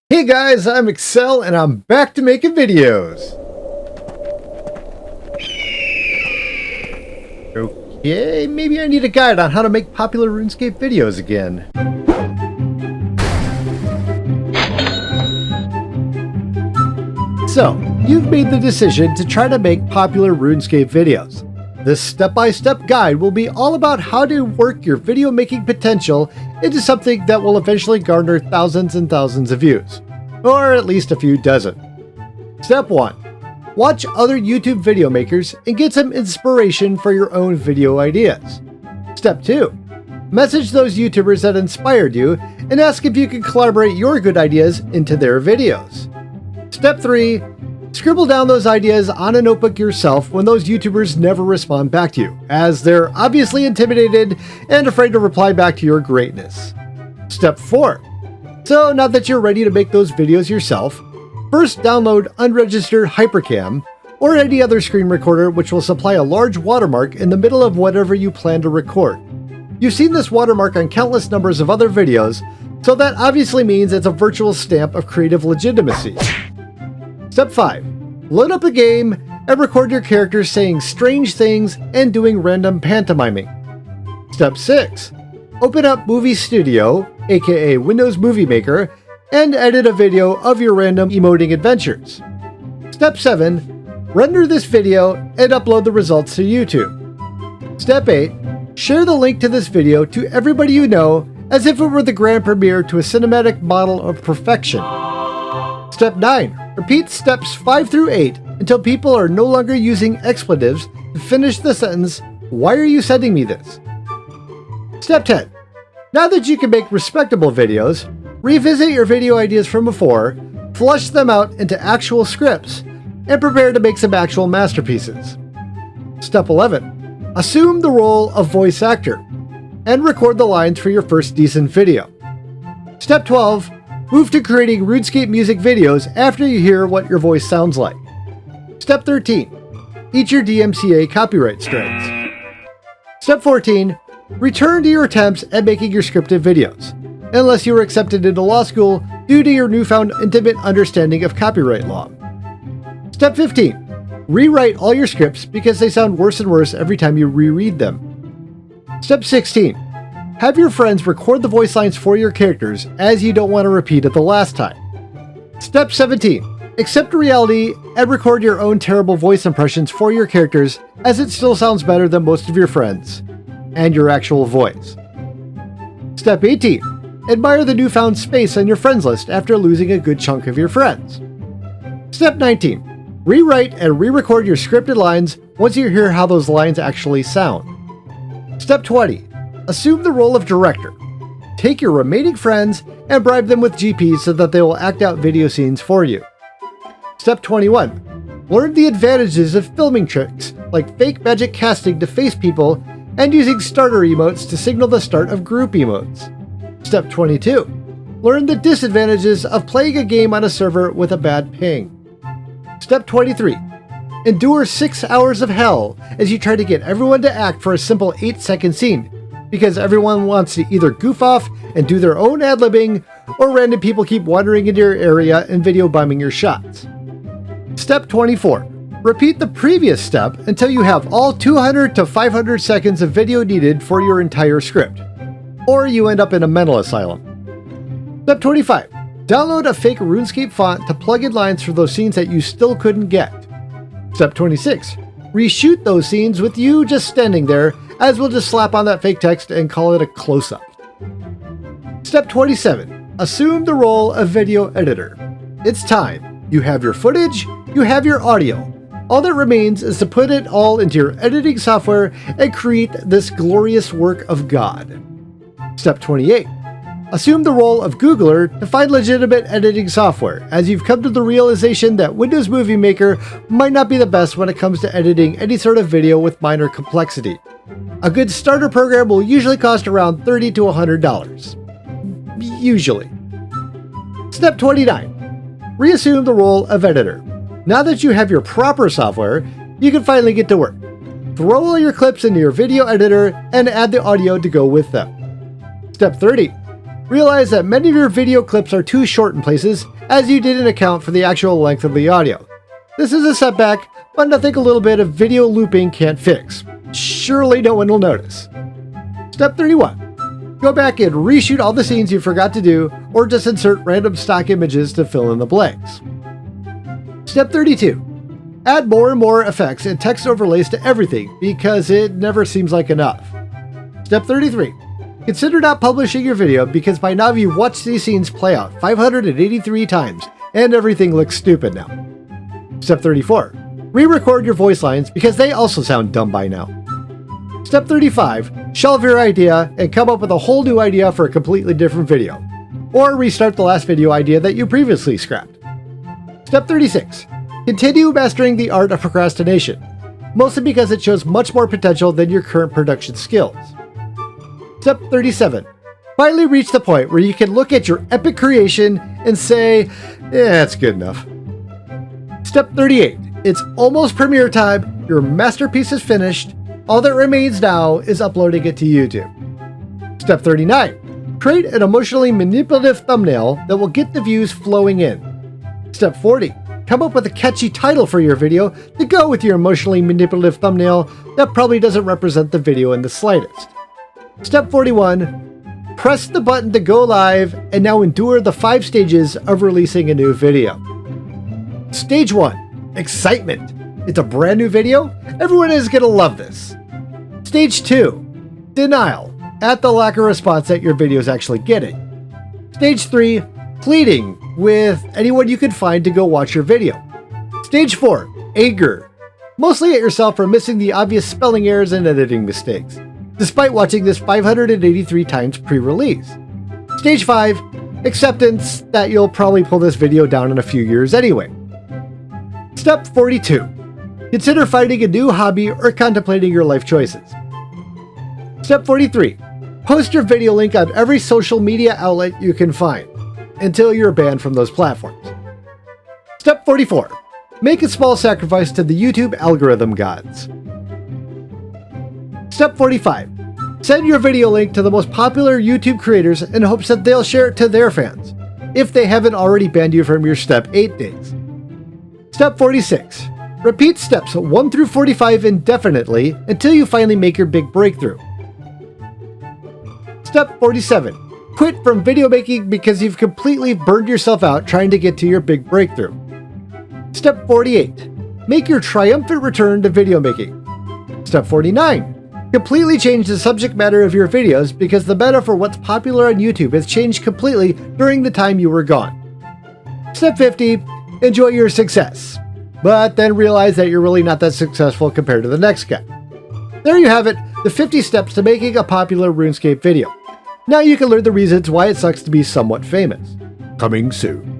Hey guys, I'm Excel and I'm back to making videos. Okay, maybe I need a guide on how to make popular RuneScape videos again. So, you've made the decision to try to make popular RuneScape videos. This step-by-step guide will be all about how to work your video making potential into something that will eventually garner thousands and thousands of views, or at least a few dozen. Step 1. Watch other YouTube video makers and get some inspiration for your own video ideas. Step 2. Message those YouTubers that inspired you and ask if you can collaborate your good ideas into their videos. Step 3. Scribble down those ideas on a notebook yourself when those YouTubers never respond back to you, as they're obviously intimidated and afraid to reply back to your greatness. Step 4. So now that you're ready to make those videos yourself, first download unregistered Hypercam or any other screen recorder which will supply a large watermark in the middle of whatever you plan to record. You've seen this watermark on countless numbers of other videos, so that obviously means it's a virtual stamp of creative legitimacy. Step 5. Load up a game and record your characters saying strange things and doing random pantomiming. Step 6. Open up Movie Studio, aka Windows Movie Maker, and edit a video of your random emoting adventures. Step 7. Render this video and upload the results to YouTube. Step 8. Share the link to this video to everybody you know as if it were the grand premiere to a cinematic model of perfection. Step 9. Repeat steps 5 through 8 until people are no longer using expletives to finish the sentence, "Why are you sending me this?" Step 10. Now that you can make respectable videos, revisit your video ideas from before, flush them out into actual scripts, and prepare to make some actual masterpieces. Step 11. Assume the role of voice actor, and record the lines for your first decent video. Step 12. Move to creating RuneScape music videos after you hear what your voice sounds like. Step 13. Eat your DMCA copyright strikes. Step 14. Return to your attempts at making your scripted videos, unless you were accepted into law school due to your newfound intimate understanding of copyright law. Step 15. Rewrite all your scripts because they sound worse and worse every time you reread them. Step 16. Have your friends record the voice lines for your characters as you don't want to repeat it the last time. Step 17. Accept reality and record your own terrible voice impressions for your characters, as it still sounds better than most of your friends and your actual voice. Step 18. Admire the newfound space on your friends list after losing a good chunk of your friends. Step 19. Rewrite and re-record your scripted lines once you hear how those lines actually sound. Step 20. Assume the role of director. Take your remaining friends and bribe them with GPs so that they will act out video scenes for you. Step 21. Learn the advantages of filming tricks like fake magic casting to face people and using starter emotes to signal the start of group emotes. Step 22. Learn the disadvantages of playing a game on a server with a bad ping. Step 23. Endure 6 hours of hell as you try to get everyone to act for a simple 8-second scene, because everyone wants to either goof off and do their own ad-libbing, or random people keep wandering into your area and video bombing your shots. Step 24. Repeat the previous step until you have all 200 to 500 seconds of video needed for your entire script, or you end up in a mental asylum. Step 25. Download a fake RuneScape font to plug in lines for those scenes that you still couldn't get. Step 26. Reshoot those scenes with you just standing there, as we'll just slap on that fake text and call it a close-up. Step 27. Assume the role of video editor. It's time. You have your footage, you have your audio. All that remains is to put it all into your editing software and create this glorious work of God. Step 28. Assume the role of Googler to find legitimate editing software, as you've come to the realization that Windows Movie Maker might not be the best when it comes to editing any sort of video with minor complexity. A good starter program will usually cost around $30 to $100. Usually. Step 29. Reassume the role of editor. Now that you have your proper software, you can finally get to work. Throw all your clips into your video editor and add the audio to go with them. Step 30. Realize that many of your video clips are too short in places, as you didn't account for the actual length of the audio. This is a setback, but nothing a little bit of video looping can't fix. Surely no one will notice. Step 31. Go back and reshoot all the scenes you forgot to do, or just insert random stock images to fill in the blanks. Step 32. Add more and more effects and text overlays to everything, because it never seems like enough. Step 33. Consider not publishing your video, because by now you've watched these scenes play out 583 times, and everything looks stupid now. Step 34. Re-record your voice lines, because they also sound dumb by now. Step 35. Shelve your idea and come up with a whole new idea for a completely different video. Or restart the last video idea that you previously scrapped. Step 36. Continue mastering the art of procrastination, mostly because it shows much more potential than your current production skills. Step 37. Finally reach the point where you can look at your epic creation and say, it's good enough. Step 38. It's almost premiere time, your masterpiece is finished, all that remains now is uploading it to YouTube. Step 39. Create an emotionally manipulative thumbnail that will get the views flowing in. Step 40. Come up with a catchy title for your video to go with your emotionally manipulative thumbnail that probably doesn't represent the video in the slightest. Step 41. Press the button to go live and now endure the 5 stages of releasing a new video. Stage 1. Excitement. It's a brand new video. Everyone is going to love this. Stage 2. Denial at the lack of response that your video is actually getting. Stage 3. Pleading with anyone you can find to go watch your video. Stage 4. Anger. Mostly at yourself for missing the obvious spelling errors and editing mistakes, despite watching this 583 times pre-release. Stage 5. Acceptance that you'll probably pull this video down in a few years anyway. Step 42. Consider finding a new hobby or contemplating your life choices. Step 43. Post your video link on every social media outlet you can find, until you're banned from those platforms. Step 44. Make a small sacrifice to the YouTube algorithm gods. Step 45. Send your video link to the most popular YouTube creators in hopes that they'll share it to their fans, if they haven't already banned you from your Step 8 days. Step 46. Repeat steps 1 through 45 indefinitely until you finally make your big breakthrough. Step 47. Quit from video making because you've completely burned yourself out trying to get to your big breakthrough. Step 48. Make your triumphant return to video making. Step 49. Completely change the subject matter of your videos because the meta for what's popular on YouTube has changed completely during the time you were gone. Step 50. Enjoy your success, but then realize that you're really not that successful compared to the next guy. There you have it, the 50 steps to making a popular RuneScape video. Now you can learn the reasons why it sucks to be somewhat famous. Coming soon.